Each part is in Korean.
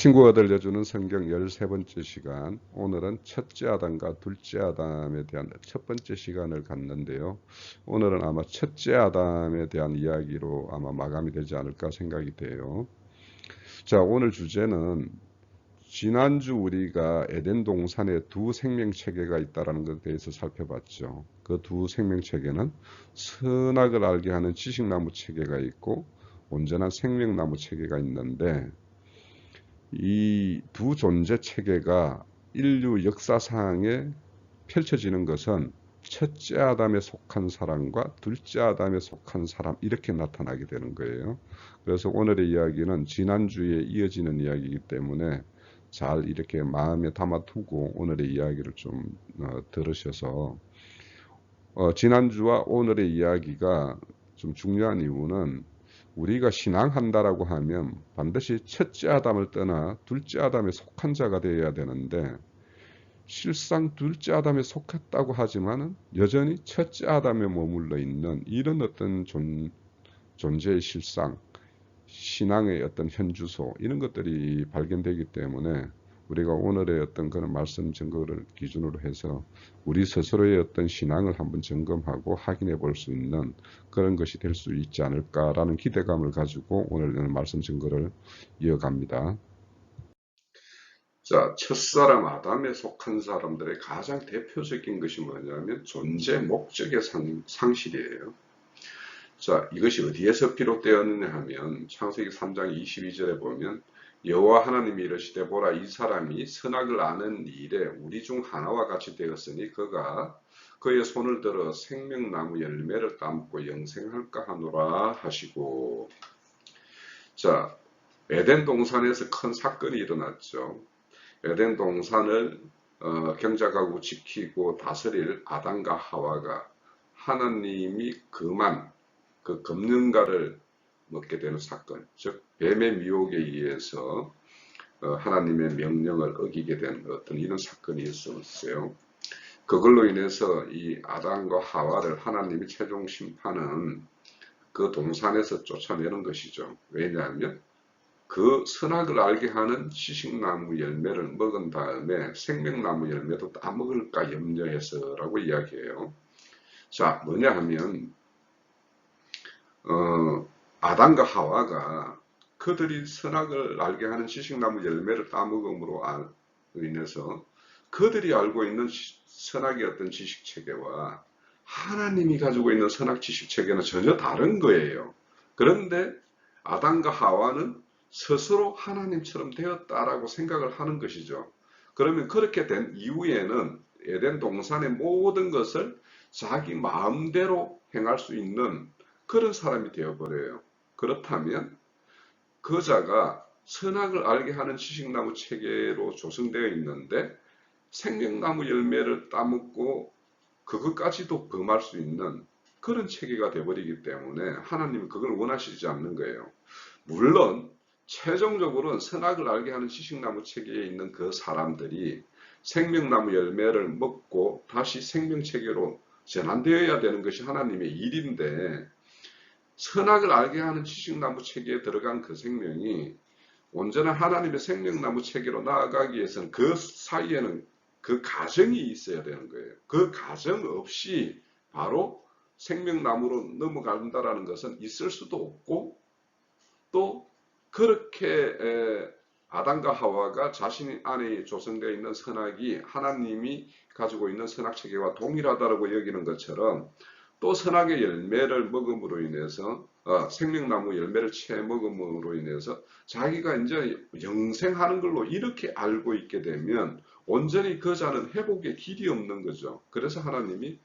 친구가 들려주는 성경 13번째 시간, 오늘은 첫째 아담과 둘째 아담에 대한 첫 번째 시간을 갖는데요. 오늘은 아마 첫째 아담에 대한 이야기로 아마 마감이 되지 않을까 생각이 돼요. 자, 오늘 주제는 지난주 우리가 에덴 동산에 두 생명체계가 있다는 것에 대해서 살펴봤죠. 그 두 생명체계는 선악을 알게 하는 지식나무 체계가 있고 온전한 생명나무 체계가 있는데, 이 두 존재 체계가 인류 역사상에 펼쳐지는 것은 첫째 아담에 속한 사람과 둘째 아담에 속한 사람, 이렇게 나타나게 되는 거예요. 그래서 오늘의 이야기는 지난주에 이어지는 이야기이기 때문에 잘 이렇게 마음에 담아두고 오늘의 이야기를 좀 들으셔서, 지난주와 오늘의 이야기가 좀 중요한 이유는, 우리가 신앙한다라고 하면 반드시 첫째 아담을 떠나 둘째 아담에 속한 자가 되어야 되는데, 실상 둘째 아담에 속했다고 하지만은 여전히 첫째 아담에 머물러 있는 이런 어떤 존재의 실상, 신앙의 어떤 현주소, 이런 것들이 발견되기 때문에 우리가 오늘의 어떤 그런 말씀 증거를 기준으로 해서 우리 스스로의 어떤 신앙을 한번 점검하고 확인해 볼 수 있는 그런 것이 될 수 있지 않을까라는 기대감을 가지고 오늘 말씀 증거를 이어갑니다. 자, 첫사람 아담에 속한 사람들의 가장 대표적인 것이 뭐냐면 존재 목적의 상실이에요. 자, 이것이 어디에서 비롯되었느냐 하면 창세기 3장 22절에 보면, 여호와 하나님이 이르시되 보라, 이 사람이 선악을 아는 일에 우리 중 하나와 같이 되었으니 그가 그의 손을 들어 생명나무 열매를 따먹고 영생할까 하노라 하시고. 자, 에덴 동산에서 큰 사건이 일어났죠. 에덴 동산을 경작하고 지키고 다스릴 아담과 하와가 하나님이 금한 그 금능가를 먹게 되는 사건, 즉 뱀의 미혹에 의해서 하나님의 명령을 어기게 된 어떤 이런 사건이 있었어요. 그걸로 인해서 이 아담과 하와를 하나님이 최종 심판은 그 동산에서 쫓아내는 것이죠. 왜냐하면 그 선악을 알게 하는 지식나무 열매를 먹은 다음에 생명나무 열매도 따먹을까 염려해서라고 이야기해요. 자, 뭐냐 하면 아담과 하와가 그들이 선악을 알게 하는 지식나무 열매를 따먹음으로 인해서 그들이 알고 있는 선악의 어떤 지식체계와 하나님이 가지고 있는 선악 지식체계는 전혀 다른 거예요. 그런데 아담과 하와는 스스로 하나님처럼 되었다라고 생각을 하는 것이죠. 그러면 그렇게 된 이후에는 에덴 동산의 모든 것을 자기 마음대로 행할 수 있는 그런 사람이 되어버려요. 그렇다면 그 자가 선악을 알게 하는 지식나무 체계로 조성되어 있는데 생명나무 열매를 따먹고 그것까지도 범할 수 있는 그런 체계가 되어버리기 때문에 하나님은 그걸 원하시지 않는 거예요. 물론 최종적으로는 선악을 알게 하는 지식나무 체계에 있는 그 사람들이 생명나무 열매를 먹고 다시 생명체계로 전환되어야 되는 것이 하나님의 일인데, 선악을 알게 하는 지식나무 체계에 들어간 그 생명이 온전한 하나님의 생명나무 체계로 나아가기 위해서는 그 사이에는 그 가정이 있어야 되는 거예요. 그 가정 없이 바로 생명나무로 넘어간다는 것은 있을 수도 없고, 또 그렇게 아담과 하와가 자신 안에 조성되어 있는 선악이 하나님이 가지고 있는 선악 체계와 동일하다고 여기는 것처럼, 또 선악의 열매를 먹음으로 인해서 생명나무 열매를 채 먹음으로 인해서 자기가 이제 영생하는 걸로 이렇게 알고 있게 되면 온전히 그 자는 회복의 길이 없는 거죠. 그래서 하나님이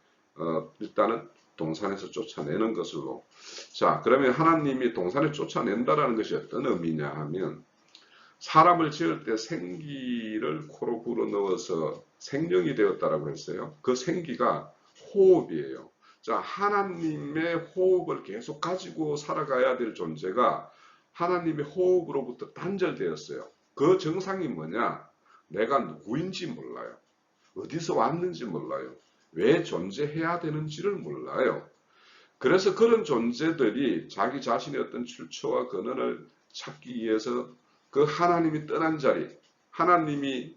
일단은 동산에서 쫓아내는 것으로. 자, 그러면 하나님이 동산에 쫓아낸다라는 것이 어떤 의미냐 하면, 사람을 지을 때 생기를 코로 불어넣어서 생명이 되었다라고 했어요. 그 생기가 호흡이에요. 자, 하나님의 호흡을 계속 가지고 살아가야 될 존재가 하나님의 호흡으로부터 단절되었어요. 그 정상이 뭐냐? 내가 누구인지 몰라요. 어디서 왔는지 몰라요. 왜 존재해야 되는지를 몰라요. 그래서 그런 존재들이 자기 자신의 어떤 출처와 근원을 찾기 위해서 그 하나님이 떠난 자리, 하나님이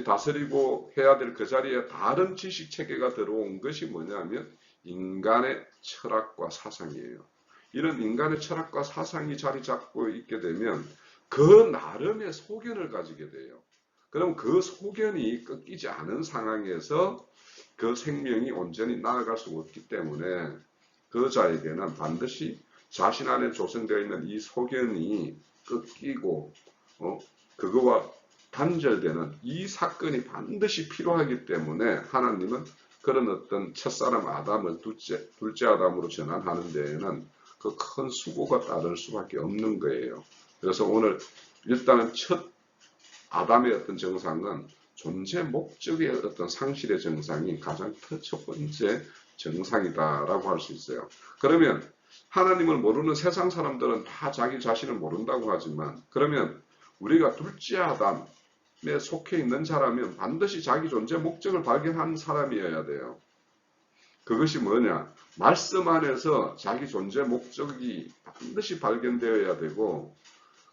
다스리고 해야 될 그 자리에 다른 지식 체계가 들어온 것이 뭐냐면 인간의 철학과 사상이에요. 이런 인간의 철학과 사상이 자리 잡고 있게 되면 그 나름의 소견을 가지게 돼요. 그럼 그 소견이 꺾이지 않은 상황에서 그 생명이 온전히 나아갈 수 없기 때문에 그 자에게는 반드시 자신 안에 조성되어 있는 이 소견이 꺾이고 그거와 단절되는 이 사건이 반드시 필요하기 때문에 하나님은 그런 어떤 첫사람 아담을 둘째 아담으로 전환하는 데에는 그 큰 수고가 따를 수밖에 없는 거예요. 그래서 오늘 일단은 첫 아담의 어떤 정상은 존재 목적의 어떤 상실의 정상이 가장 첫 번째 정상이다라고 할 수 있어요. 그러면 하나님을 모르는 세상 사람들은 다 자기 자신을 모른다고 하지만 그러면 우리가 둘째 아담에 속해 있는 자라면 반드시 자기 존재 목적을 발견한 사람이어야 돼요. 그것이 뭐냐? 말씀 안에서 자기 존재 목적이 반드시 발견되어야 되고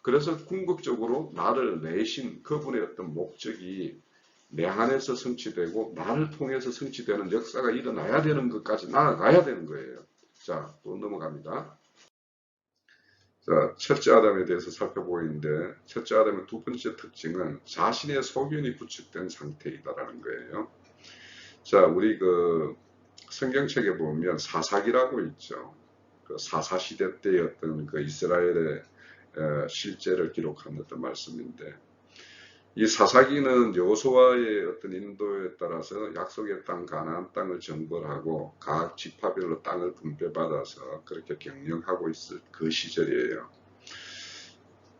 그래서 궁극적으로 나를 내신 그분의 어떤 목적이 내 안에서 성취되고 나를 통해서 성취되는 역사가 일어나야 되는 것까지 나아가야 되는 거예요. 자, 또 넘어갑니다. 자, 첫째 아담에 대해서 살펴보고 있는데 첫째 아담의 두 번째 특징은 자신의 소견이 구축된 상태이다라는 거예요. 자, 우리 그 성경책에 보면 사사기라고 있죠. 그 사사시대 때의 어떤 그 이스라엘의 실제를 기록한 어떤 말씀인데 이 사사기는 여호수아의 어떤 인도에 따라서 약속의 땅 가나안 땅을 정벌하고 각 지파별로 땅을 분배받아서 그렇게 경영하고 있을 그 시절이에요.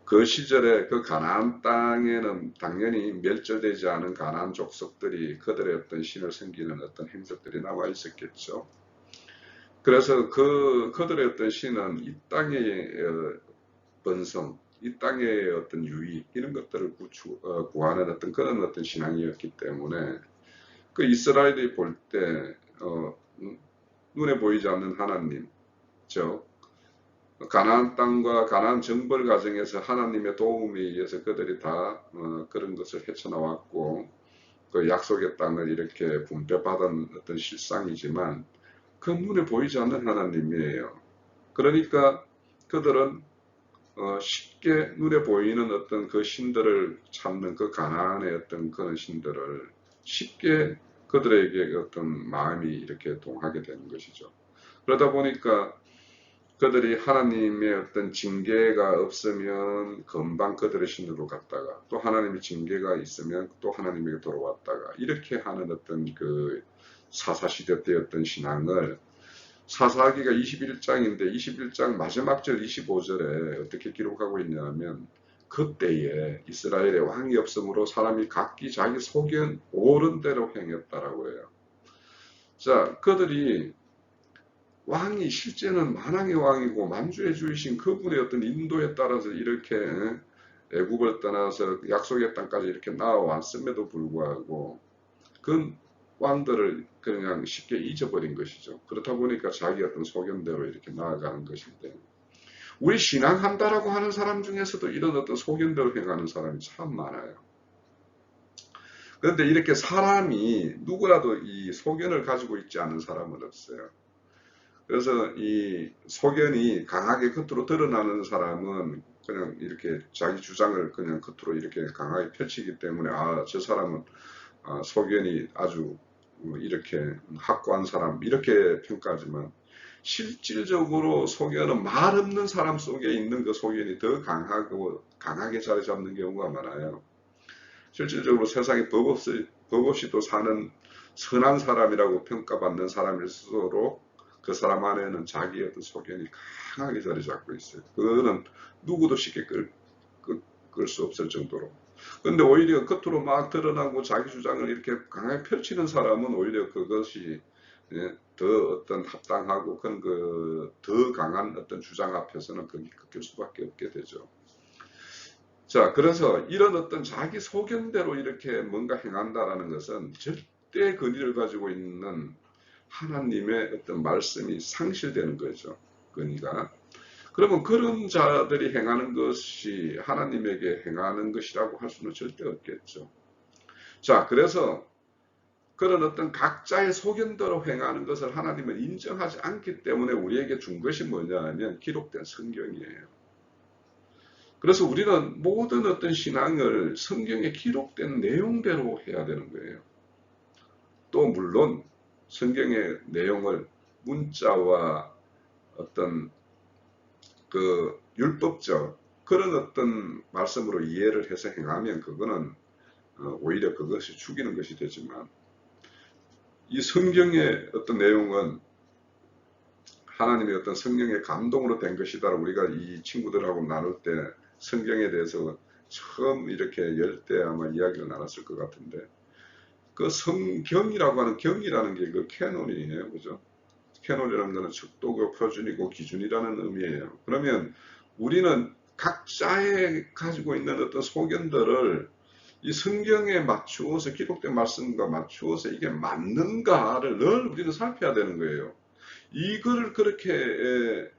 그 시절에 그 가나안 땅에는 당연히 멸절되지 않은 가나안 족속들이 그들의 어떤 신을 섬기는 어떤 행적들이 나와 있었겠죠. 그래서 그들의 어떤 신은 이 땅의 번성, 이 땅의 어떤 유익 이런 것들을 구하는 어떤 그런 어떤 신앙이었기 때문에 그 이스라엘이 볼 때 눈에 보이지 않는 하나님, 즉 가나안 땅과 가나안 정벌 과정에서 하나님의 도움에 의해서 그들이 다 그런 것을 헤쳐나왔고 그 약속의 땅을 이렇게 분배받은 어떤 실상이지만 그 눈에 보이지 않는 하나님이에요. 그러니까 그들은 쉽게 눈에 보이는 어떤 그 신들을 찾는 그 가나안의 어떤 그런 신들을 쉽게 그들에게 어떤 마음이 이렇게 동하게 되는 것이죠. 그러다 보니까 그들이 하나님의 어떤 징계가 없으면 금방 그들의 신으로 갔다가 또 하나님의 징계가 있으면 또 하나님에게 돌아왔다가 이렇게 하는 어떤 그 사사시대 때 어떤 신앙을 사사기가 21장인데 21장 마지막 절 25절에 어떻게 기록하고 있냐면 그때에 이스라엘의 왕이 없으므로 사람이 각기 자기 소견 옳은 대로 행했다라고 해요. 자, 그들이 왕이 실제는 만왕의 왕이고 만주의 주이신 그분의 어떤 인도에 따라서 이렇게 애굽을 떠나서 약속의 땅까지 이렇게 나아왔음에도 불구하고 그 왕들을 그냥 쉽게 잊어버린 것이죠. 그렇다 보니까 자기 어떤 소견대로 이렇게 나아가는 것인데 우리 신앙한다라고 하는 사람 중에서도 이런 어떤 소견대로 행하는 사람이 참 많아요. 그런데 이렇게 사람이 누구라도 이 소견을 가지고 있지 않은 사람은 없어요. 그래서 이 소견이 강하게 겉으로 드러나는 사람은 그냥 이렇게 자기 주장을 그냥 겉으로 이렇게 강하게 펼치기 때문에 저 사람은 소견이 아주 이렇게 확고한 사람 이렇게 평가하지만 실질적으로 소견은 말 없는 사람 속에 있는 그 소견이 더 강하게 자리 잡는 경우가 많아요. 실질적으로 세상에 법 없이 또 사는 선한 사람이라고 평가받는 사람일수록 그 사람 안에는 자기의 어떤 소견이 강하게 자리 잡고 있어요. 그거는 누구도 쉽게 끌 수 없을 정도로. 근데 오히려 겉으로 막 드러나고 자기 주장을 이렇게 강하게 펼치는 사람은 오히려 그것이 더 어떤 합당하고 그런 더 강한 어떤 주장 앞에서는 거기 꺾일 수밖에 없게 되죠. 자, 그래서 이런 어떤 자기 소견대로 이렇게 뭔가 행한다라는 것은 절대 근의를 가지고 있는 하나님의 어떤 말씀이 상실되는 거죠. 근의가. 그러면 그런 자들이 행하는 것이 하나님에게 행하는 것이라고 할 수는 절대 없겠죠. 자, 그래서 그런 어떤 각자의 소견대로 행하는 것을 하나님은 인정하지 않기 때문에 우리에게 준 것이 뭐냐 하면 기록된 성경이에요. 그래서 우리는 모든 어떤 신앙을 성경에 기록된 내용대로 해야 되는 거예요. 또 물론 성경의 내용을 문자와 어떤 그 율법적 그런 어떤 말씀으로 이해를 해서 행하면 그거는 오히려 그것이 죽이는 것이 되지만, 이 성경의 어떤 내용은 하나님의 어떤 성령의 감동으로 된 것이다. 우리가 이 친구들하고 나눌 때 성경에 대해서 처음 이렇게 열 때 아마 이야기를 나눴을 것 같은데, 그 성경이라고 하는 경이라는 게 그 캐논이에요. 그죠? 캐논이라는 것은 척도교 표준이고 기준이라는 의미예요. 그러면 우리는 각자의 가지고 있는 어떤 소견들을 이 성경에 맞추어서, 기록된 말씀과 맞추어서 이게 맞는가를 늘 우리는 살펴야 되는 거예요. 이거를 그렇게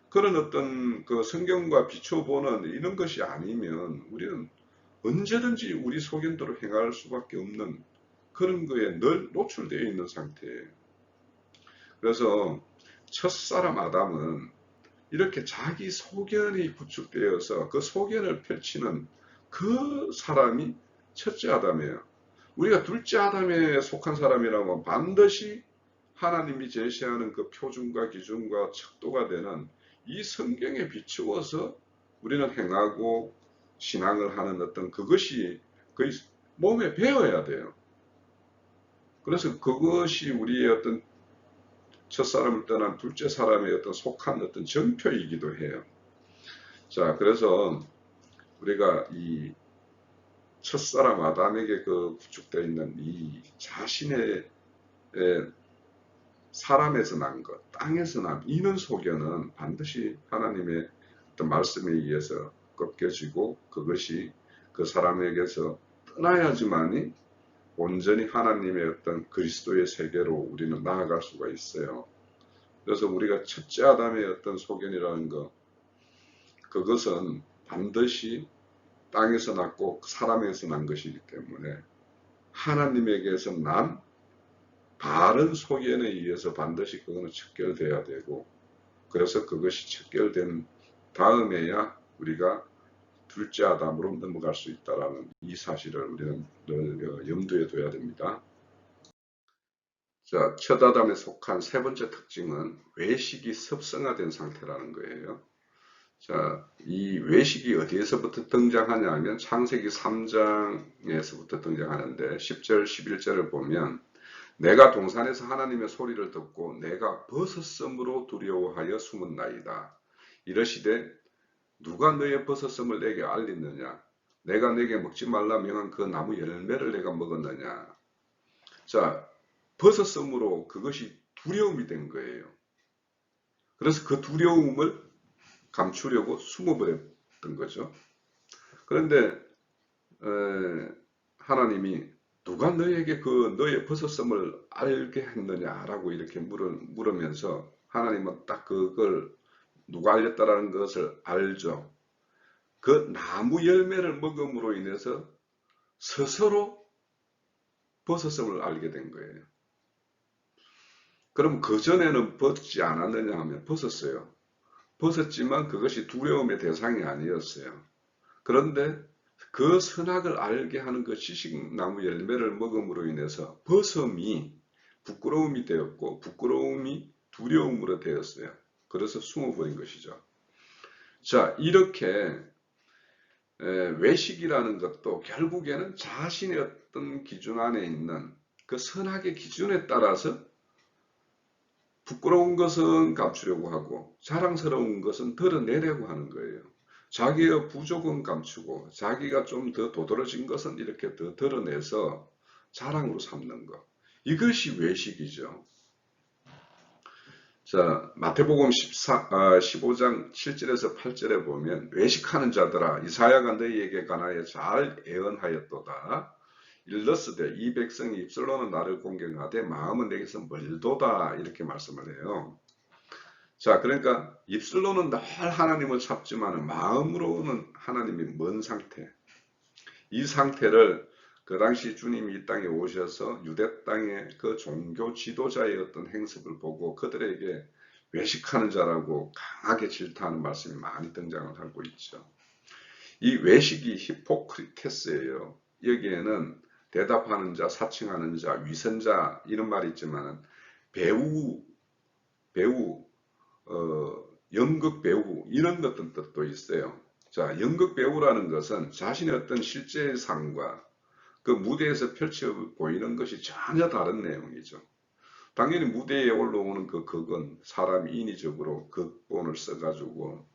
그런 어떤 그 성경과 비춰보는 이런 것이 아니면 우리는 언제든지 우리 소견대로 행할 수밖에 없는 그런 거에 늘 노출되어 있는 상태예요. 그래서 첫사람 아담은 이렇게 자기 소견이 구축되어서 그 소견을 펼치는 그 사람이 첫째 아담이에요. 우리가 둘째 아담에 속한 사람이라면 반드시 하나님이 제시하는 그 표준과 기준과 척도가 되는 이 성경에 비추어서 우리는 행하고 신앙을 하는 어떤 그것이 거의 몸에 배어야 돼요. 그래서 그것이 우리의 어떤 첫사람을 떠난 둘째 사람의 어떤 속한 어떤 정표이기도 해요. 자, 그래서 우리가 이 첫사람 아담에게 그 구축되어 있는 이 자신의 사람에서 난 것, 땅에서 난 이는 소견은 반드시 하나님의 어떤 말씀에 의해서 꺾여지고 그것이 그 사람에게서 떠나야지만이 온전히 하나님의 어떤 그리스도의 세계로 우리는 나아갈 수가 있어요. 그래서 우리가 첫째 아담의 어떤 소견이라는 것, 그것은 반드시 땅에서 났고 사람에서 난 것이기 때문에 하나님에게서 난 바른 소견에 의해서 반드시 그거는 척결돼야 되고, 그래서 그것이 척결된 다음에야 우리가 둘째 아담으로 넘어갈 수 있다는 이 사실을 우리는 늘 염두에 둬야 됩니다. 자, 첫 아담에 속한 세 번째 특징은 외식이 습성화된 상태라는 거예요. 자, 이 외식이 어디에서부터 등장하냐 하면 창세기 3장에서부터 등장하는데 10절, 11절을 보면 내가 동산에서 하나님의 소리를 듣고 내가 버섯섬으로 두려워하여 숨었나이다. 이러시되 누가 너의 버섯섬을 내게 알렸느냐? 내가 내게 먹지 말라 명한 그 나무 열매를 내가 먹었느냐? 자, 버섯섬으로 그것이 두려움이 된 거예요. 그래서 그 두려움을 감추려고 숨어버렸던 거죠. 그런데 하나님이 누가 너에게 그 너의 버섯섬을 알게 했느냐라고 이렇게 물으면서 하나님은 딱 그걸 누가 알렸다라는 것을 알죠. 그 나무 열매를 먹음으로 인해서 스스로 버섯섬을 알게 된 거예요. 그럼 그전에는 벗지 않았느냐 하면 벗었어요. 벗었지만 그것이 두려움의 대상이 아니었어요. 그런데 그 선악을 알게 하는 그 지식나무 열매를 먹음으로 인해서 벗음이 부끄러움이 되었고 부끄러움이 두려움으로 되었어요. 그래서 숨어버린 것이죠. 자, 이렇게 외식이라는 것도 결국에는 자신의 어떤 기준 안에 있는 그 선악의 기준에 따라서 부끄러운 것은 감추려고 하고 자랑스러운 것은 드러내려고 하는 거예요. 자기의 부족은 감추고 자기가 좀 더 도드라진 것은 이렇게 더 드러내서 자랑으로 삼는 것. 이것이 외식이죠. 자, 마태복음 15장 7절에서 8절에 보면 외식하는 자들아 이사야가 너희에게 관하여 잘 예언하였도다. 일러스되 이 백성이 입술로는 나를 공경하되 마음은 내게서 멀도다 이렇게 말씀을 해요. 자, 그러니까 입술로는 늘 하나님을 찾지만 마음으로는 하나님이 먼 상태. 이 상태를 그 당시 주님이 이 땅에 오셔서 유대 땅의 그 종교 지도자의 어떤 행습을 보고 그들에게 외식하는 자라고 강하게 질타하는 말씀이 많이 등장을 하고 있죠. 이 외식이 히포크리테스예요. 여기에는 대답하는 자, 사칭하는 자, 위선자 이런 말이 있지만 배우, 연극 배우 이런 것들 뜻도 있어요. 자, 연극 배우라는 것은 자신의 어떤 실제 삶과 그 무대에서 펼쳐 보이는 것이 전혀 다른 내용이죠. 당연히 무대에 올라오는 그 극은 사람이 인위적으로 극본을 써가지고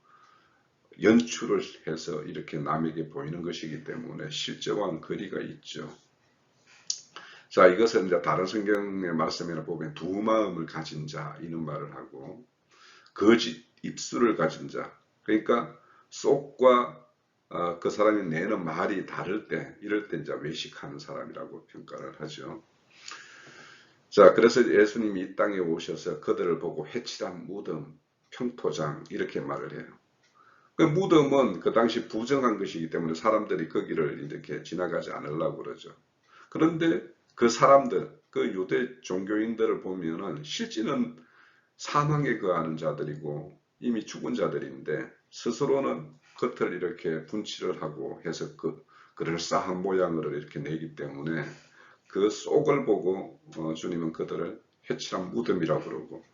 연출을 해서 이렇게 남에게 보이는 것이기 때문에 실제와는 거리가 있죠. 자, 이것은 이제 다른 성경의 말씀이나 보면 두 마음을 가진 자 이런 말을 하고 거짓 입술을 가진 자, 그러니까 속과 그 사람이 내는 말이 다를 때 이럴 때 이제 외식하는 사람이라고 평가를 하죠. 자, 그래서 예수님이 이 땅에 오셔서 그들을 보고 회칠한 무덤, 평토장 이렇게 말을 해요. 그 무덤은 그 당시 부정한 것이기 때문에 사람들이 거기를 이렇게 지나가지 않으려고 그러죠. 그런데 그 사람들, 그 유대 종교인들을 보면은 실제는 사망에 거하는 자들이고 이미 죽은 자들인데 스스로는 겉을 이렇게 분칠을 하고 해서 그럴싸한 모양으로 이렇게 내기 때문에 그 속을 보고 주님은 그들을 회칠한 무덤이라고 그러고,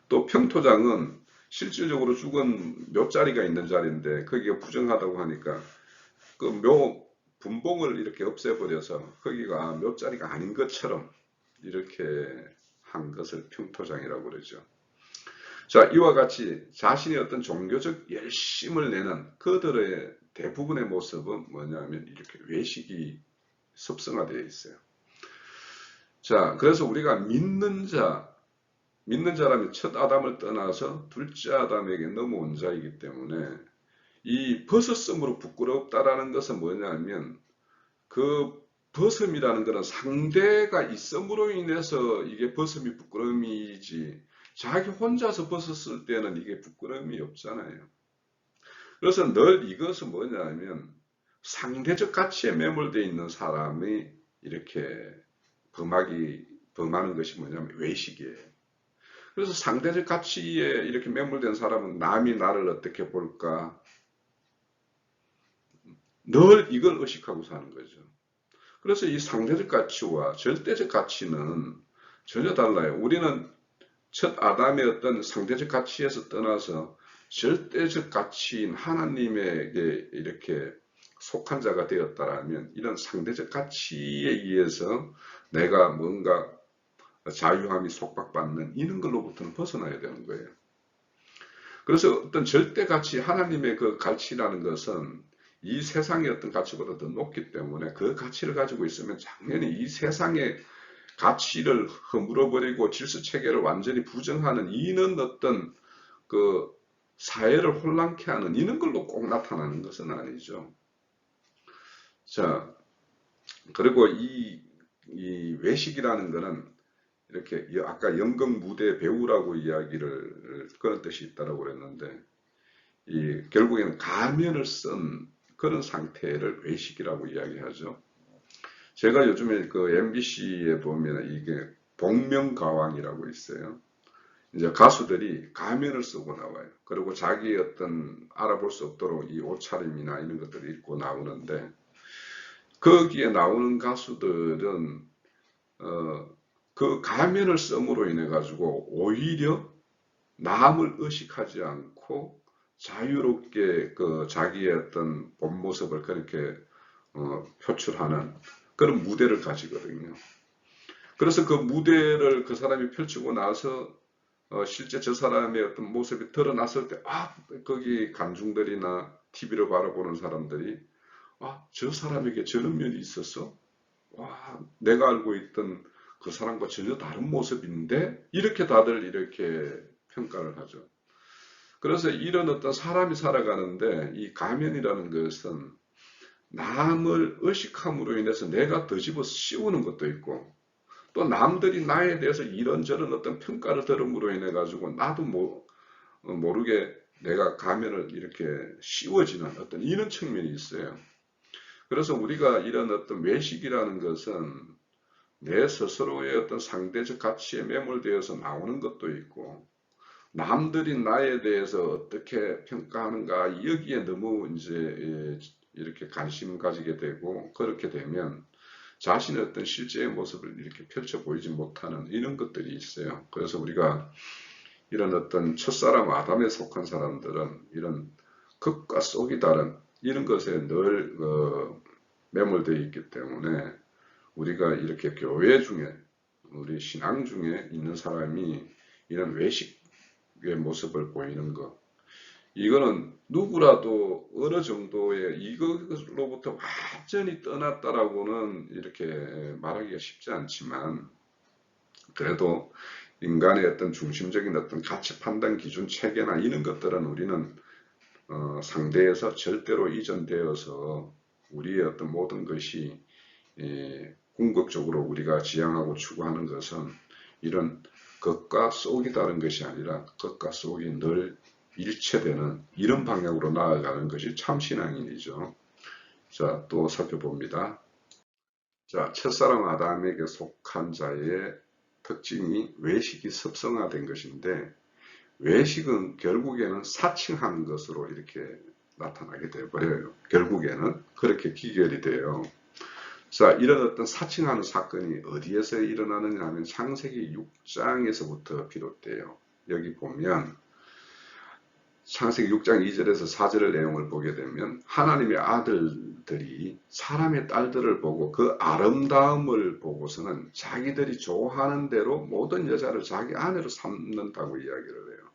또 평토장은 실질적으로 죽은 묘자리가 있는 자리인데 거기가 부정하다고 하니까 그 묘 분봉을 이렇게 없애버려서 거기가 묘자리가 아닌 것처럼 이렇게 한 것을 평토장이라고 그러죠. 자, 이와 같이 자신의 어떤 종교적 열심을 내는 그들의 대부분의 모습은 뭐냐면 이렇게 외식이 습성화되어 있어요. 자, 그래서 우리가 믿는 자라면 첫 아담을 떠나서 둘째 아담에게 넘어온 자이기 때문에 이 벗었음으로 부끄럽다라는 것은 뭐냐면 그 벗음이라는 것은 상대가 있음으로 인해서 이게 벗음이 부끄러움이지 자기 혼자서 벗었을 때는 이게 부끄러움이 없잖아요. 그래서 늘 이것은 뭐냐면 상대적 가치에 매몰되어 있는 사람이 이렇게 범하는 것이 뭐냐면 외식이에요. 그래서 상대적 가치에 이렇게 매몰된 사람은 남이 나를 어떻게 볼까? 늘 이걸 의식하고 사는 거죠. 그래서 이 상대적 가치와 절대적 가치는 전혀 달라요. 우리는 첫 아담의 어떤 상대적 가치에서 떠나서 절대적 가치인 하나님에게 이렇게 속한 자가 되었다라면 이런 상대적 가치에 의해서 내가 뭔가 자유함이 속박받는 이런 걸로부터는 벗어나야 되는 거예요. 그래서 어떤 절대 가치, 하나님의 그 가치라는 것은 이 세상의 어떤 가치보다 더 높기 때문에 그 가치를 가지고 있으면 당연히 이 세상의 가치를 허물어버리고 질서체계를 완전히 부정하는 이는 어떤 그 사회를 혼란케 하는 이런 걸로 꼭 나타나는 것은 아니죠. 자, 그리고 이 외식이라는 것은 이렇게 아까 연극 무대 배우라고 이야기를 그런 뜻이 있다고 그랬는데 결국에는 가면을 쓴 그런 상태를 외식이라고 이야기하죠. 제가 요즘에 그 MBC에 보면 이게 복면가왕이라고 있어요. 이제 가수들이 가면을 쓰고 나와요. 그리고 자기 어떤 알아볼 수 없도록 이 옷차림이나 이런 것들을 입고 나오는데 거기에 나오는 가수들은 그 가면을 씀으로 인해 가지고 오히려 남을 의식하지 않고 자유롭게 그 자기의 어떤 본 모습을 그렇게 표출하는 그런 무대를 가지거든요. 그래서 그 무대를 그 사람이 펼치고 나서 실제 저 사람의 어떤 모습이 드러났을 때, 거기 관중들이나 TV를 바라보는 사람들이, 저 사람에게 저런 면이 있었어? 내가 알고 있던 그 사람과 전혀 다른 모습인데? 이렇게 다들 이렇게 평가를 하죠. 그래서 이런 어떤 사람이 살아가는데 이 가면이라는 것은 남을 의식함으로 인해서 내가 더 집어 씌우는 것도 있고 또 남들이 나에 대해서 이런저런 어떤 평가를 들음으로 인해 가지고 나도 모르게 내가 가면을 이렇게 씌워지는 어떤 이런 측면이 있어요. 그래서 우리가 이런 어떤 외식이라는 것은 내 스스로의 어떤 상대적 가치에 매몰되어서 나오는 것도 있고, 남들이 나에 대해서 어떻게 평가하는가 여기에 너무 이제 이렇게 관심 가지게 되고, 그렇게 되면 자신의 어떤 실제의 모습을 이렇게 펼쳐 보이지 못하는 이런 것들이 있어요. 그래서 우리가 이런 어떤 첫사람 아담에 속한 사람들은 이런 극과 속이 다른 이런 것에 늘 매몰되어 있기 때문에, 우리가 이렇게 교회 중에 우리 신앙 중에 있는 사람이 이런 외식의 모습을 보이는 것, 이거는 누구라도 어느 정도의 이것로부터 완전히 떠났다라고는 이렇게 말하기가 쉽지 않지만, 그래도 인간의 어떤 중심적인 어떤 가치 판단 기준 체계나 이런 것들은 우리는 상대에서 절대로 이전되어서 우리의 어떤 모든 것이 궁극적으로 우리가 지향하고 추구하는 것은 이런 겉과 속이 다른 것이 아니라 겉과 속이 늘 일체되는 이런 방향으로 나아가는 것이 참신앙인이죠. 자, 또 살펴봅니다. 자, 첫사람 아담에게 속한 자의 특징이 외식이 습성화된 것인데, 외식은 결국에는 사칭하는 것으로 이렇게 나타나게 되어버려요. 결국에는 그렇게 기결이 돼요. 자, 이런 어떤 사칭하는 사건이 어디에서 일어나느냐 하면 창세기 6장에서부터 비롯돼요. 여기 보면 창세기 6장 2절에서 4절의 내용을 보게 되면 하나님의 아들들이 사람의 딸들을 보고 그 아름다움을 보고서는 자기들이 좋아하는 대로 모든 여자를 자기 아내로 삼는다고 이야기를 해요.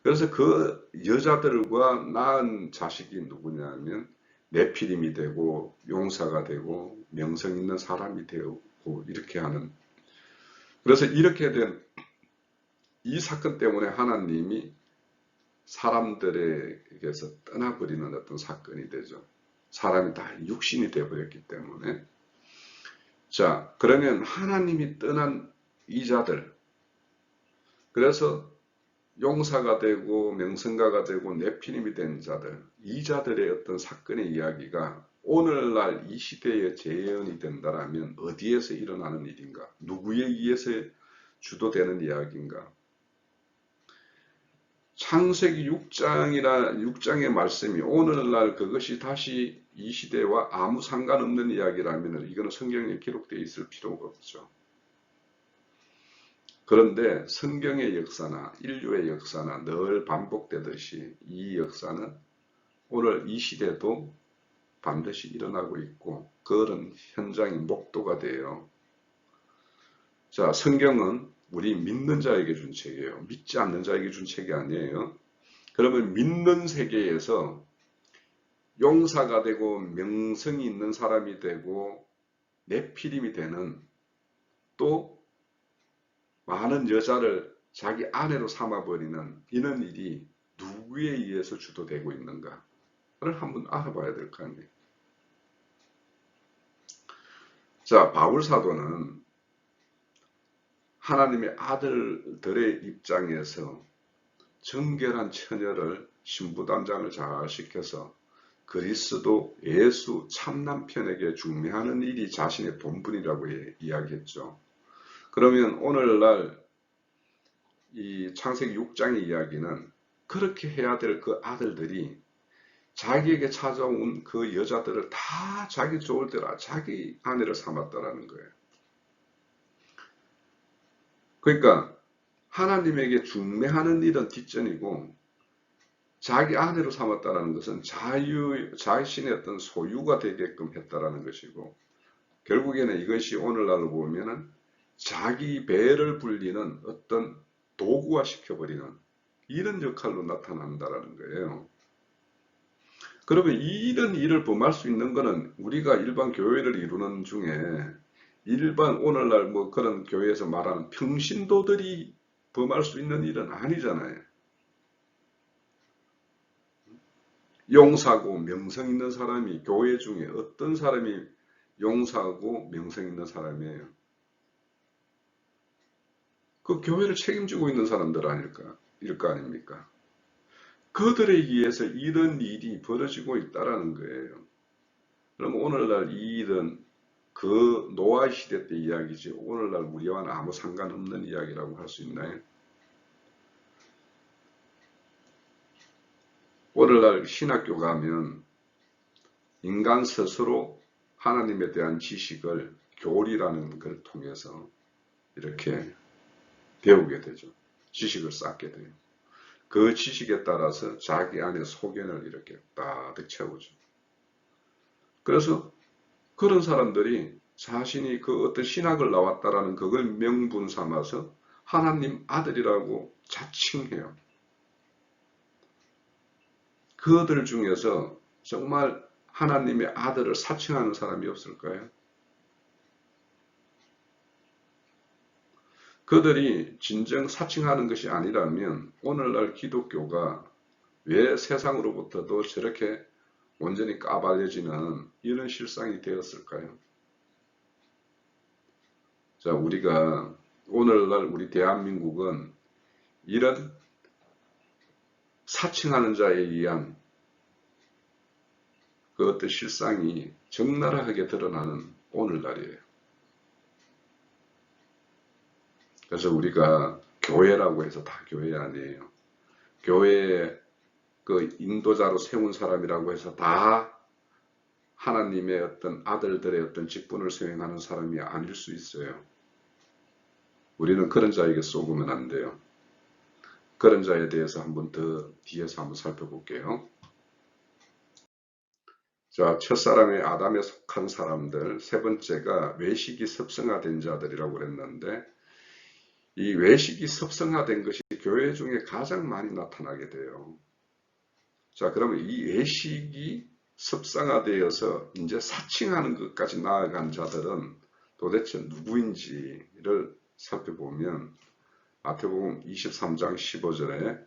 그래서 그 여자들과 낳은 자식이 누구냐면 네피림이 되고 용사가 되고 명성 있는 사람이 되고 이렇게 하는, 그래서 이렇게 된 이 사건 때문에 하나님이 사람들에게서 떠나버리는 어떤 사건이 되죠. 사람이 다 육신이 되어버렸기 때문에. 자, 그러면 하나님이 떠난 이자들, 그래서 용사가 되고 명성가가 되고 네피림이 된 자들, 이 자들의 어떤 사건의 이야기가 오늘날 이 시대에 재현이 된다면 어디에서 일어나는 일인가? 누구에 의해서 주도되는 이야기인가? 창세기 6장의 말씀이 오늘날 그것이 다시 이 시대와 아무 상관없는 이야기라면 이거는 성경에 기록되어 있을 필요가 없죠. 그런데 성경의 역사나 인류의 역사나 늘 반복되듯이 이 역사는 오늘 이 시대도 반드시 일어나고 있고 그런 현장이 목도가 돼요. 자, 성경은 우리 믿는 자에게 준 책이에요. 믿지 않는 자에게 준 책이 아니에요. 그러면 믿는 세계에서 용사가 되고 명성이 있는 사람이 되고 네피림이 되는, 또 많은 여자를 자기 아내로 삼아버리는 이런 일이 누구에 의해서 주도되고 있는가를 한번 알아봐야 될 거 아니에요. 자, 바울 사도는 하나님의 아들들의 입장에서 정결한 처녀를 신부담장을 잘 시켜서 그리스도 예수 참남편에게 중매하는 일이 자신의 본분이라고 이야기했죠. 그러면 오늘날 이 창세기 6장의 이야기는 그렇게 해야 될 그 아들들이 자기에게 찾아온 그 여자들을 다 자기 좋을 대로 자기 아내를 삼았다라는 거예요. 그러니까 하나님에게 중매하는 일은 뒷전이고 자기 아내로 삼았다는 것은 자신의 어떤 소유가 되게끔 했다라는 것이고, 결국에는 이것이 오늘날로 보면은 자기 배를 불리는 어떤 도구화 시켜버리는 이런 역할로 나타난다라는 거예요. 그러면 이런 일을 범할 수 있는 것은 우리가 일반 교회를 이루는 중에 일반 오늘날 뭐 그런 교회에서 말하는 평신도들이 범할 수 있는 일은 아니잖아요. 용사고 명성 있는 사람이 교회 중에 어떤 사람이 용사고 명성 있는 사람이에요? 그 교회를 책임지고 있는 사람들 아닐까? 거 아닙니까? 그들에 의해서 이런 일이 벌어지고 있다라는 거예요. 그럼 오늘날 이 일은 그 노아 시대 때 이야기지 오늘날 우리와는 아무 상관없는 이야기라고 할 수 있나요? 오늘날 신학교 가면 인간 스스로 하나님에 대한 지식을 교리라는 걸 통해서 이렇게 배우게 되죠. 지식을 쌓게 돼요. 그 지식에 따라서 자기 안에 소견을 이렇게 따득 채우죠. 그래서 그런 사람들이 자신이 그 어떤 신학을 나왔다라는 그걸 명분 삼아서 하나님 아들이라고 자칭해요. 그들 중에서 정말 하나님의 아들을 사칭하는 사람이 없을까요? 그들이 진정 사칭하는 것이 아니라면 오늘날 기독교가 왜 세상으로부터도 저렇게 온전히 까발려지는 이런 실상이 되었을까요? 자, 우리가 오늘날 우리 대한민국은 이런 사칭하는 자에 의한 그 어떤 실상이 적나라하게 드러나는 오늘날이에요. 그래서 우리가 교회라고 해서 다 교회 아니에요. 교회에 그 인도자로 세운 사람이라고 해서 다 하나님의 어떤 아들들의 어떤 직분을 수행하는 사람이 아닐 수 있어요. 우리는 그런 자에게 쏘으면 안 돼요. 그런 자에 대해서 한번 더 뒤에서 한번 살펴볼게요. 자, 첫사람의 아담에 속한 사람들, 세 번째가 외식이 습성화된 자들이라고 그랬는데 이 외식이 습성화된 것이 교회 중에 가장 많이 나타나게 돼요. 자, 그러면 이 외식이 습성화되어서 이제 사칭하는 것까지 나아간 자들은 도대체 누구인지를 살펴보면 마태복음 23장 15절에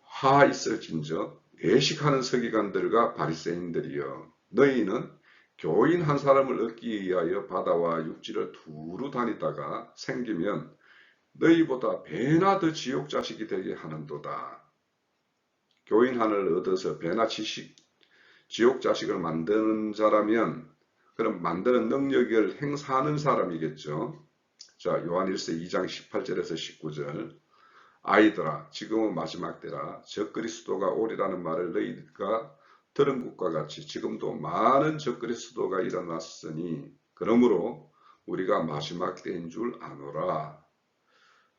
화 있을진저 외식하는 서기관들과 바리새인들이여 너희는 교인 한 사람을 얻기 위하여 바다와 육지를 두루 다니다가 생기면 너희보다 배나 더 지옥 자식이 되게 하는도다. 교인 하나를 얻어서 배나 지옥 자식을 만드는 자라면 그럼 만드는 능력을 행사하는 사람이겠죠. 자, 요한일서 2장 18절에서 19절 아이들아 지금은 마지막 때라 적그리스도가 오리라는 말을 너희가 들은 것과 같이 지금도 많은 적그리스도가 일어났으니 그러므로 우리가 마지막 때인 줄 아노라.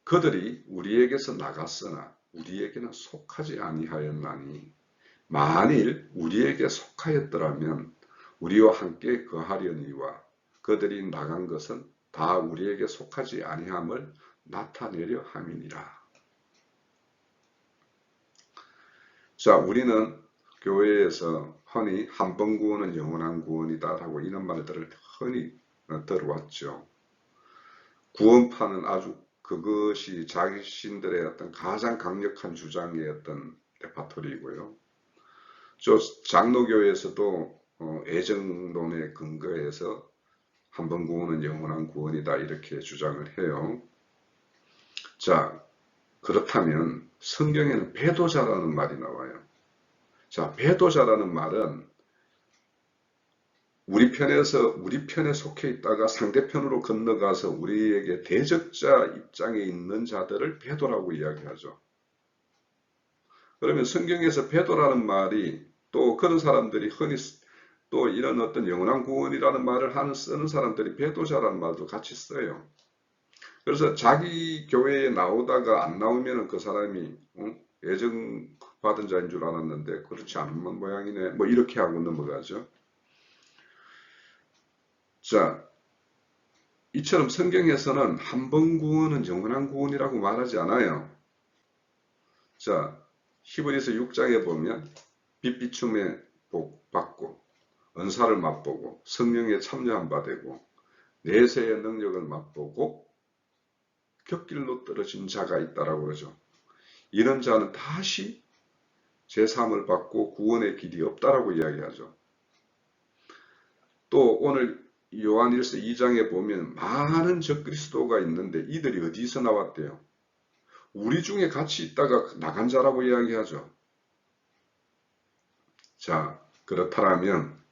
그들이 우리에게서 나갔으나 우리에게는 속하지 아니하였나니 만일 우리에게 속하였더라면 우리와 함께 거하려니와 그들이 나간 것은 다 우리에게 속하지 아니함을 나타내려 함이니라. 자, 우리는 교회에서 흔히 한 번 구원은 영원한 구원이다 라고 이런 말들을 흔히 들어왔죠. 구원파는 아주 그것이 자신들의 어떤 가장 강력한 주장의 어떤 레파토리이고요. 저 장로교에서도 애정론에 근거해서 한 번 구원은 영원한 구원이다 이렇게 주장을 해요. 자, 그렇다면 성경에는 배도자라는 말이 나와요. 자, 배도자라는 말은 우리 편에 속해 있다가 상대편으로 건너가서 우리에게 대적자 입장에 있는 자들을 배도라고 이야기하죠. 그러면 성경에서 배도라는 말이 또 그런 사람들이 흔히 또 이런 어떤 영원한 구원이라는 말을 쓰는 사람들이 배도자라는 말도 같이 써요. 그래서 자기 교회에 나오다가 안 나오면 그 사람이 애정받은 자인 줄 알았는데 그렇지 않은 모양이네. 뭐 이렇게 하고 넘어가죠. 자, 이처럼 성경에서는 한 번 구원은 영원한 구원이라고 말하지 않아요. 자, 히브리서 6장에 보면 빛비춤에 복 받고 은사를 맛보고 성령에 참여한 바 되고 내세의 능력을 맛보고 곁길로 떨어진 자가 있다라고 그러죠. 이런 자는 다시 제3을 받고 구원의 길이 없다라고 이야기하죠. 또 오늘 요한일서 2장에 보면 많은 적그리스도가 있는데 이들이 어디서 나왔대요? 우리 중에 같이 있다가 나간 자라고 이야기하죠. 자, 그렇다면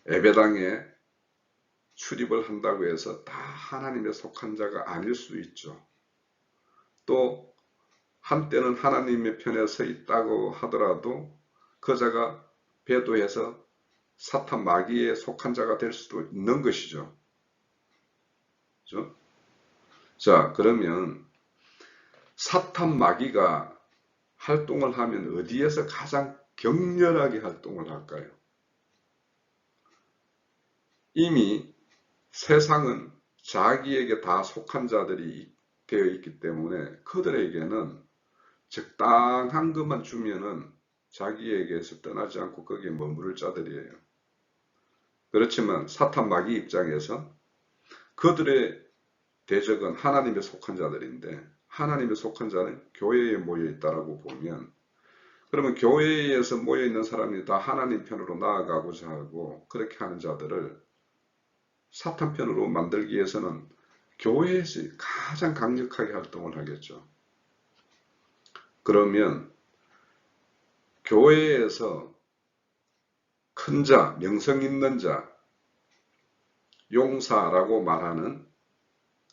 예배당에 출입을 한다고 해서 다 하나님에 속한 자가 아닐 수 있죠. 또 한때는 하나님의 편에 서 있다고 하더라도 그 자가 배도해서 사탄 마귀에 속한 자가 될 수도 있는 것이죠. 그렇죠? 자, 그러면 사탄 마귀가 활동을 하면 어디에서 가장 격렬하게 활동을 할까요? 이미 세상은 자기에게 다 속한 자들이 되어 있기 때문에 그들에게는 적당한 것만 주면은 자기에게서 떠나지 않고 거기에 머무를 자들이에요. 그렇지만 사탄 마귀 입장에서 그들의 대적은 하나님에 속한 자들인데 하나님에 속한 자는 교회에 모여 있다라고 보면 그러면 교회에서 모여 있는 사람이 다 하나님 편으로 나아가고자 하고 그렇게 하는 자들을 사탄 편으로 만들기 위해서는 교회에서 가장 강력하게 활동을 하겠죠. 그러면 교회에서 큰 자, 명성 있는 자, 용사라고 말하는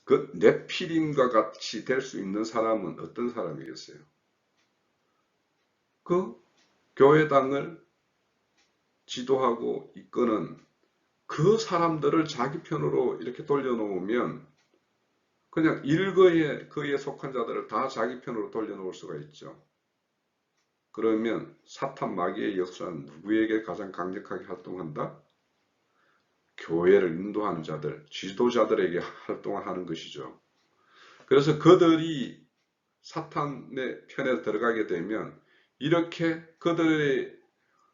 그 네피림과 같이 될 수 있는 사람은 어떤 사람이겠어요? 그 교회당을 지도하고 이끄는 그 사람들을 자기 편으로 이렇게 돌려놓으면 그냥 일거에 그에 속한 자들을 다 자기 편으로 돌려놓을 수가 있죠. 그러면 사탄 마귀의 역사는 누구에게 가장 강력하게 활동한다? 교회를 인도하는 자들, 지도자들에게 활동을 하는 것이죠. 그래서 그들이 사탄의 편에 들어가게 되면 이렇게 그들의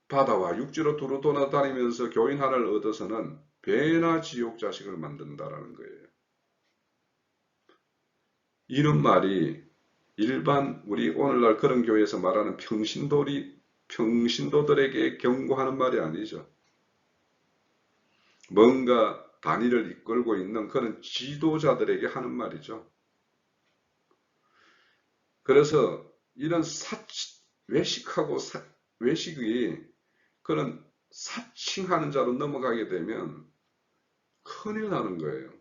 바다와 육지로 두루 돌아다니면서 교인 하나를 얻어서는 배나 지옥 자식을 만든다라는 거예요. 이런 말이 일반 우리 오늘날 그런 교회에서 말하는 평신도들에게 경고하는 말이 아니죠. 뭔가 단위를 이끌고 있는 그런 지도자들에게 하는 말이죠. 그래서 이런 외식이 그런 사칭하는 자로 넘어가게 되면 큰일 나는 거예요.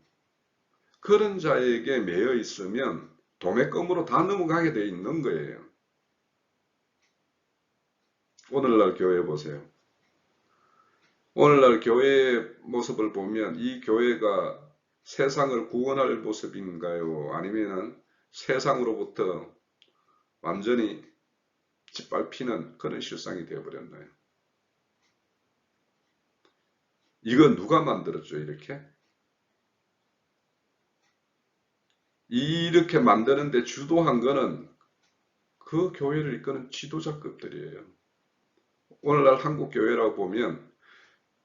그런 자에게 매여 있으면 도매금으로 다 넘어가게 돼 있는 거예요. 오늘날 교회 보세요. 오늘날 교회의 모습을 보면 이 교회가 세상을 구원할 모습인가요? 아니면 세상으로부터 완전히 짓밟히는 그런 실상이 되어버렸나요? 이건 누가 만들었죠, 이렇게? 이렇게 만드는데 주도한 거는 그 교회를 이끄는 지도자급들이에요. 오늘날 한국 교회라고 보면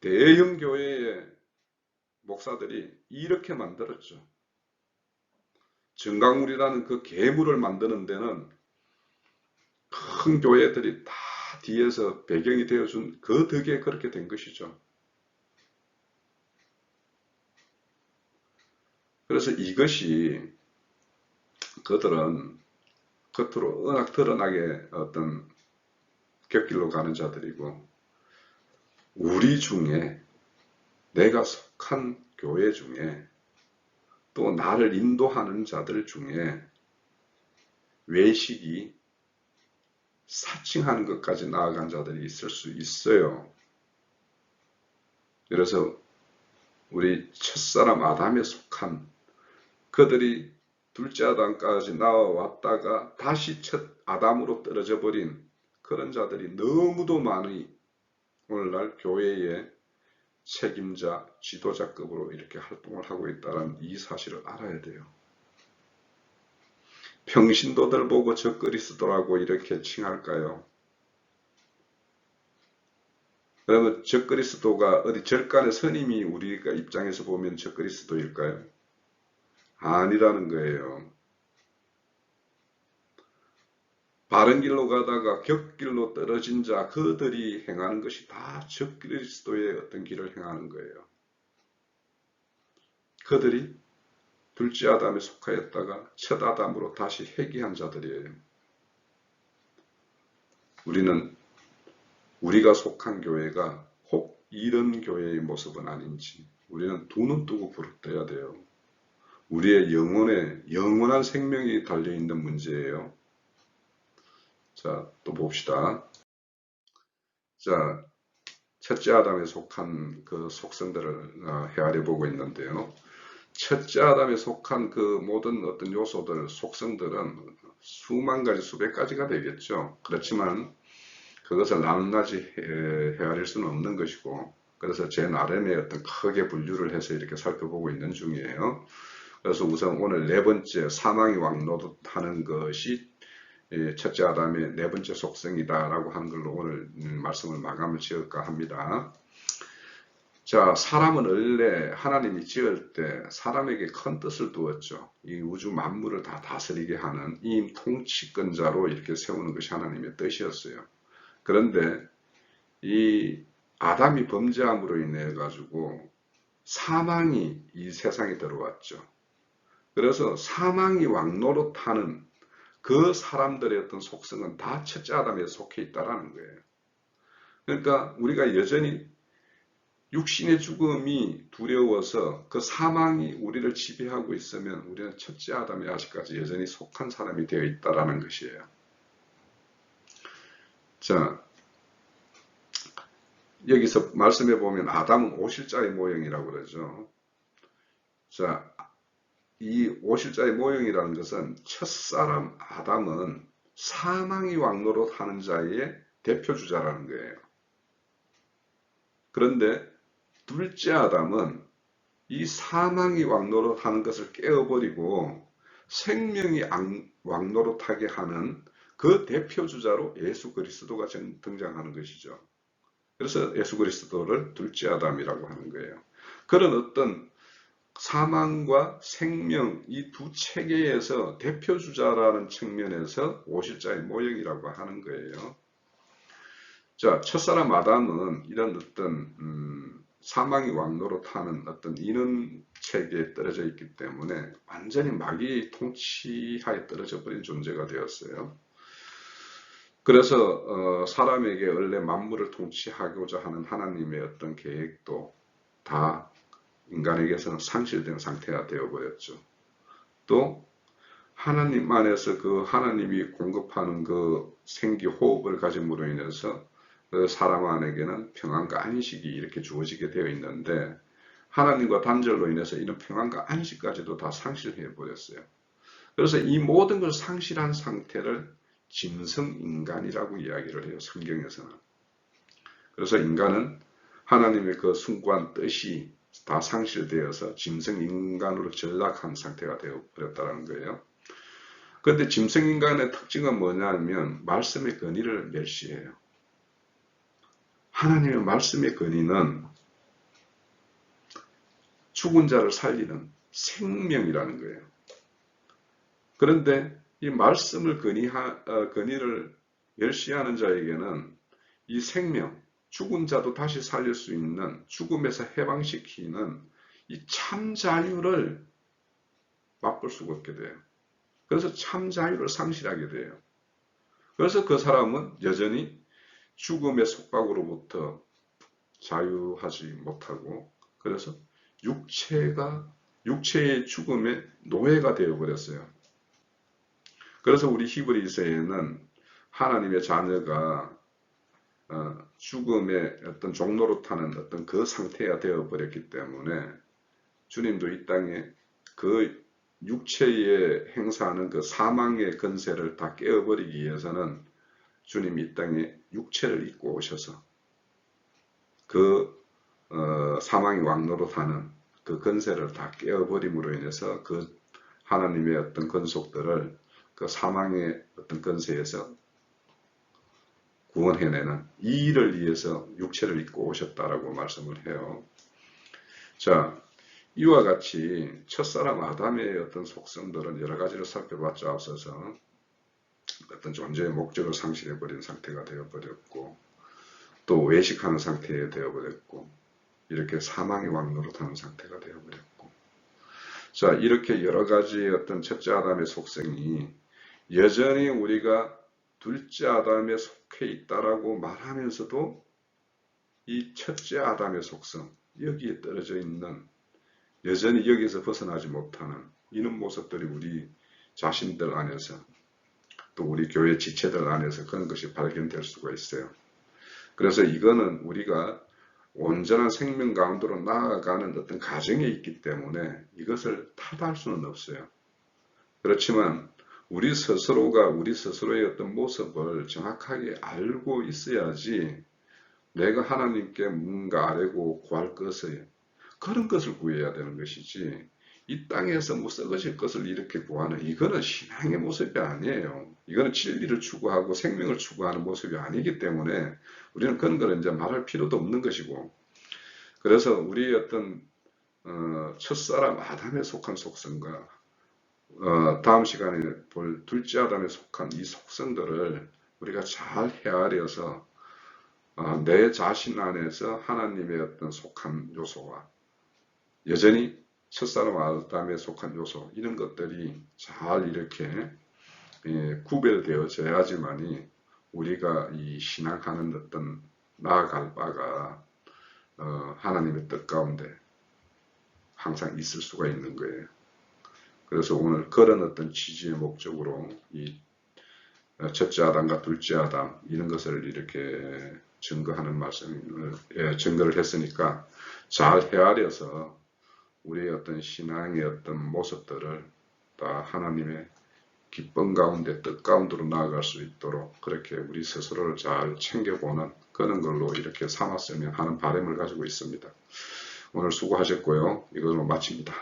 대형 교회의 목사들이 이렇게 만들었죠. 정강물이라는 그 괴물을 만드는 데는 큰 교회들이 다 뒤에서 배경이 되어준 그 덕에 그렇게 된 것이죠. 그래서 이것이 그들은 겉으로 워낙 드러나게 어떤 곁길로 가는 자들이고 우리 중에 내가 속한 교회 중에 또 나를 인도하는 자들 중에 외식이 사칭하는 것까지 나아간 자들이 있을 수 있어요. 그래서 우리 첫사람 아담에 속한 그들이 둘째 아담까지 나와왔다가 다시 첫 아담으로 떨어져 버린 그런 자들이 너무도 많이 오늘날 교회의 책임자, 지도자급으로 이렇게 활동을 하고 있다는 이 사실을 알아야 돼요. 평신도들 보고 저 그리스도라고 이렇게 칭할까요? 그러면 저 그리스도가 어디 절간의 스님이 우리가 입장에서 보면 저 그리스도일까요? 아니라는 거예요. 바른 길로 가다가 격길로 떨어진 자 그들이 행하는 것이 다 저 그리스도의 어떤 길을 행하는 거예요. 그들이 둘째 아담에 속하였다가 첫 아담으로 다시 회귀한 자들이에요. 우리가 속한 교회가 혹 이런 교회의 모습은 아닌지 우리는 두 눈 뜨고 부릅떠야 돼요. 우리의 영원한 생명이 달려있는 문제예요. 자, 또 봅시다. 자, 첫째 아담에 속한 그 속성들을 헤아려 보고 있는데요. 첫째 아담에 속한 그 모든 어떤 요소들, 속성들은 수만 가지, 수백 가지가 되겠죠. 그렇지만 그것을 낱낱이 헤아릴 수는 없는 것이고, 그래서 제 나름의 어떤 크게 분류를 해서 이렇게 살펴보고 있는 중이에요. 그래서 우선 오늘 네 번째 사망이 왕노릇하는 것이 첫째 아담의 네 번째 속성이다라고 하는 걸로 오늘 말씀을 마감을 지을까 합니다. 자, 사람은 원래 하나님이 지을 때 사람에게 큰 뜻을 두었죠. 이 우주 만물을 다 다스리게 하는 이 통치권자로 이렇게 세우는 것이 하나님의 뜻이었어요. 그런데 이 아담이 범죄함으로 인해 가지고 사망이 이 세상에 들어왔죠. 그래서 사망이 왕노릇하는 그 사람들의 어떤 속성은 다 첫째 아담에 속해 있다라는 거예요. 그러니까 우리가 여전히 육신의 죽음이 두려워서 그 사망이 우리를 지배하고 있으면 우리는 첫째 아담에 아직까지 여전히 속한 사람이 되어 있다라는 것이에요. 자, 여기서 말씀해 보면 아담은 오실자의 모형이라고 그러죠. 자, 이 오실자의 모형이라는 것은 첫사람 아담은 사망이 왕노릇하는 자의 대표주자라는 거예요. 그런데 둘째 아담은 이 사망이 왕노릇하는 것을 깨어버리고 생명이 왕노릇하게 하는 그 대표주자로 예수 그리스도가 등장하는 것이죠. 그래서 예수 그리스도를 둘째 아담이라고 하는 거예요. 그런 어떤 사망과 생명 이 두 체계에서 대표주자라는 측면에서 오실자의 모형이라고 하는 거예요. 자, 첫사람 아담은 이런 어떤 사망이 왕노릇하는 어떤 인원 체계에 떨어져 있기 때문에 완전히 마귀의 통치하에 떨어져 버린 존재가 되었어요. 그래서 사람에게 원래 만물을 통치하고자 하는 하나님의 어떤 계획도 다 인간에게서는 상실된 상태가 되어버렸죠. 또 하나님 안에서 그 하나님이 공급하는 그 생기 호흡을 가짐으로 인해서 그 사람 안에게는 평안과 안식이 이렇게 주어지게 되어 있는데 하나님과 단절로 인해서 이런 평안과 안식까지도 다 상실해 버렸어요. 그래서 이 모든 걸 상실한 상태를 짐승인간이라고 이야기를 해요. 성경에서는. 그래서 인간은 하나님의 그 숭고한 뜻이 다 상실되어서 짐승인간으로 전락한 상태가 되어버렸다는 거예요. 그런데 짐승인간의 특징은 뭐냐면 말씀의 권위를 멸시해요. 하나님의 말씀의 권위는 죽은 자를 살리는 생명이라는 거예요. 그런데 이 말씀을 권위를 멸시하는 자에게는 이 생명, 죽은 자도 다시 살릴 수 있는 죽음에서 해방시키는 이 참 자유를 맛볼 수가 없게 돼요. 그래서 참 자유를 상실하게 돼요. 그래서 그 사람은 여전히 죽음의 속박으로부터 자유하지 못하고 그래서 육체의 죽음의 노예가 되어버렸어요. 그래서 우리 히브리서에는 하나님의 자녀가 죽음의 어떤 종로로 타는 어떤 그 상태가 되어버렸기 때문에 주님도 이 땅에 그 육체에 행사하는 그 사망의 권세를 다 깨어버리기 위해서는 주님이 이 땅에 육체를 입고 오셔서 그 사망이 왕노릇하는 그 권세를 다 깨어버림으로 인해서 그 하나님의 어떤 권속들을 그 사망의 어떤 권세에서 구원해내는 이 일을 위해서 육체를 입고 오셨다라고 말씀을 해요. 자, 이와 같이 첫사람 아담의 어떤 속성들은 여러 가지를 살펴봤자 앞서서 어떤 존재의 목적을 상실해버린 상태가 되어버렸고 또 외식하는 상태에 되어버렸고 이렇게 사망의 왕노릇하는 상태가 되어버렸고 자, 이렇게 여러 가지 어떤 첫째 아담의 속성이 여전히 우리가 둘째 아담에 속해 있다라고 말하면서도 이 첫째 아담의 속성, 여기에 떨어져 있는 여전히 여기서 벗어나지 못하는 이런 모습들이 우리 자신들 안에서 또 우리 교회 지체들 안에서 그런 것이 발견될 수가 있어요. 그래서 이거는 우리가 온전한 생명 가운데로 나아가는 어떤 과정에 있기 때문에 이것을 탓할 수는 없어요. 그렇지만 우리 스스로가 우리 스스로의 어떤 모습을 정확하게 알고 있어야지 내가 하나님께 뭔가 아뢰고 구할 것을 그런 것을 구해야 되는 것이지 이 땅에서 뭐 썩어질 것을 이렇게 구하는 이거는 신앙의 모습이 아니에요. 이거는 진리를 추구하고 생명을 추구하는 모습이 아니기 때문에 우리는 그런 거는 이제 말할 필요도 없는 것이고 그래서 우리 어떤 첫사람 아담에 속한 속성과 다음 시간에 볼 둘째 아담에 속한 이 속성들을 우리가 잘 헤아려서 내 자신 안에서 하나님의 어떤 속한 요소와 여전히 첫사람 아담에 속한 요소 이런 것들이 잘 이렇게 구별되어져야지만이 우리가 이 신앙하는 어떤 나아갈 바가 하나님의 뜻 가운데 항상 있을 수가 있는 거예요. 그래서 오늘 그런 어떤 취지의 목적으로 이 첫째 아담과 둘째 아담 이런 것을 이렇게 증거하는 말씀을 증거를 했으니까 잘 헤아려서 우리의 어떤 신앙의 어떤 모습들을 다 하나님의 기쁨 가운데 뜻 가운데로 나아갈 수 있도록 그렇게 우리 스스로를 잘 챙겨보는 그런 걸로 이렇게 삼았으면 하는 바람을 가지고 있습니다. 오늘 수고하셨고요. 이걸로 마칩니다.